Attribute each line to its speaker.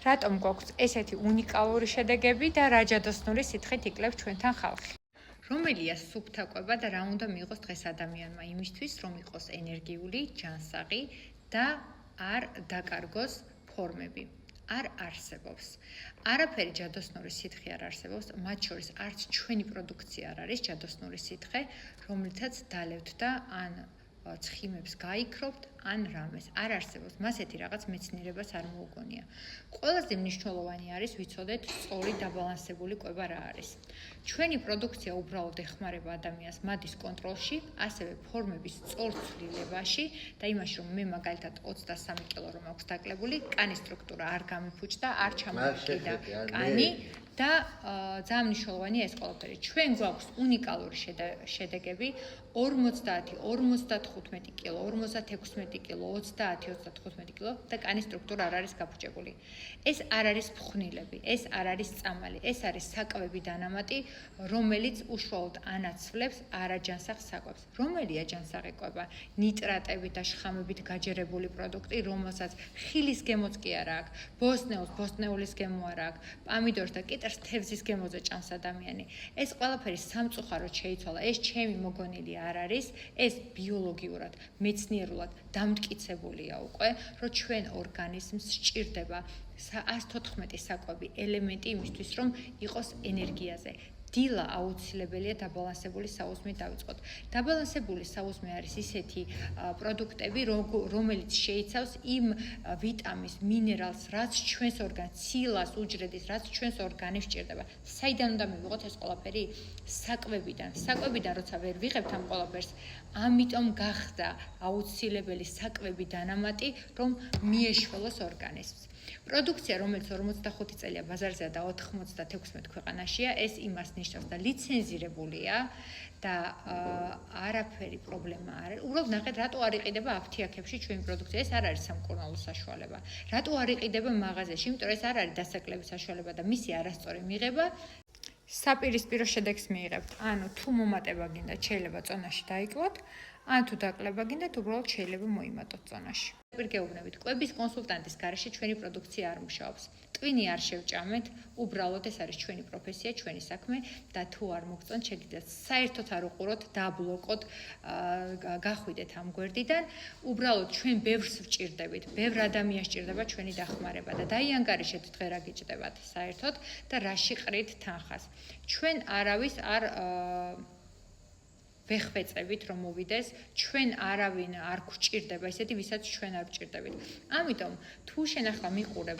Speaker 1: რატომ გვაქვს ესეთი უნიკალური შედეგები და რა ჯადოსნური სითხით იკლებს ჩვენთან ხალხი. რომელია სუფთა კვება და რა უნდა მიიღოს დღეს ადამიანმა იმისთვის, რომ იყოს ენერგიული, ჯანსაღი და არ დაკარგოს ფორმები. არ არსებობს. არაფერი ჯადოსნური სითხე არ არსებობს, მათ შორის არც ჩვენი პროდუქცია არ არის ჯადოსნური სითხე, რომლითაც დალევთ და ან ცხიმებს გაიქრობთ, ან რამეს. არ არსებობს. მასეთი რაღაც მეცნიერებას არ მოუგონია. ყველაზე მნიშვნელოვანი არის ვიცოდეთ სწორი დაბალანსებული კვება რა არის. ჩვენი პროდუქცია უბრალოდ ეხმარება ადამიანს მადის კონტროლში, ასევე ფორმების სწორ ცვლილებაში და имაში, რომ მე მაგალითად 23 კილო რომ აქვს დაკლებული, კანის სტრუქტურა არ გამიფუჭდა, არ ჩამოვიკიდა კანი და ძალიან მნიშვნელოვანია ეს ყველაფერი. ჩვენ გვაქვს უნიკალური შედეგები 50, 55 კილო, 56 კილო, 30, 35 კილო და კანის სტრუქტურა არ არის გაფუჭებული. ეს არ არის ფხვნილები, ეს არ არის წამალი, ეს არის საკვები დანამატი, რომელიც უშუალოდ ანაცვლებს არაჯანსაღ საკვებს. რომელია ჯანსაღი კვება? ნიტრატებით და შხამებით გაჯერებული პროდუქტი, რომელსაც ხილის გემოც კი არ აქვს, ბოსტნეულის გემო არ აქვს, პამიდორს და კიტრს თევზის გემოზე ჭამს ადამიანი. ეს ყველაფერი სამწუხაროდ შეიცვალა. ეს ჩემი მოგონილი არ არის, ეს ბიოლოგიურად, მეცნიერულად დამტკიცებულია უკვე, რომ ჩვენ ორგანიზმს სჭირდება 114 საკვები ელემენტი იმისთვის, რომ იყოს ენერგიაზე. დილა აუცილებელია დაბალანსებული საუზმით დავიწყოთ. დაბალანსებული საუზმე არის ისეთი პროდუქტები, რომელიც შეიცავს იმ ვიტამინს, მინერალს, რაც ჩვენს ორგანიზმს, ცილას, უჯრედის, რაც ჩვენს ორგანიზმს სჭირდება. საიდან უნდა მივიღოთ ეს ყველაფერი? საკვებიდან. საკვებიდან როცა ვერ ვიღებთ ამ ყველაფერს, ამიტომ გახდა აუცილებელი საკვები დანამატი, რომ მიეშველოს ორგანიზმს. პროდუქცია, რომელიც 45 წელია ბაზარზეა და 96 ქვეყანაშია, ეს იმას ნიშნავს და ლიცენზირებულია და არაფერი პრობლემა არ არის. უბრალოდ ნახეთ, რატო არ იყიდება აფთიაქებში ჩვენი პროდუქცია? ეს არ არის სამკურნალო საშუალება. რატო არ იყიდება მაღაზიაში? იმიტომ რომ ეს არ არის დასაკლების საშუალება და მისი არასწორი მიღება საპირისპირო შედეგს მიიღებთ. ანუ თუ მომატება გინდათ, შეიძლება წონაში დაიკლოთ, ან თუ დაკლება გინდათ, უბრალოდ შეიძლება მოიმატოთ წონაში. პირგეუბნებით, კვების კონსულტანტის გარეშე ჩვენი პროდუქცია არ მუშაობს. ტვინი არ შევჭამეთ, უბრალოდ ეს არის ჩვენი პროფესია, ჩვენი საქმე და თუ არ მოგწონთ, შეგიძლიათ საერთოდ არ უყუროთ, დაბლოკოთ, გახვიდეთ ამ გვერდიდან. უბრალოდ ჩვენ ბევრს ვჭირდებით, ბევრ ადამიანს სჭირდება ჩვენი დახმარება და დაიანგარიშეთ დღე რა გიჭდებათ საერთოდ და რაში ყრით თანხას. ჩვენ არავის არ ვეხვეწებით რომ მოვიდეს, ჩვენ არავინ არ გვჭირდება, ისეთი ვისაც ჩვენ არ ვჭირდებით. ამიტომ თუ შენ ახლა მიყურებ,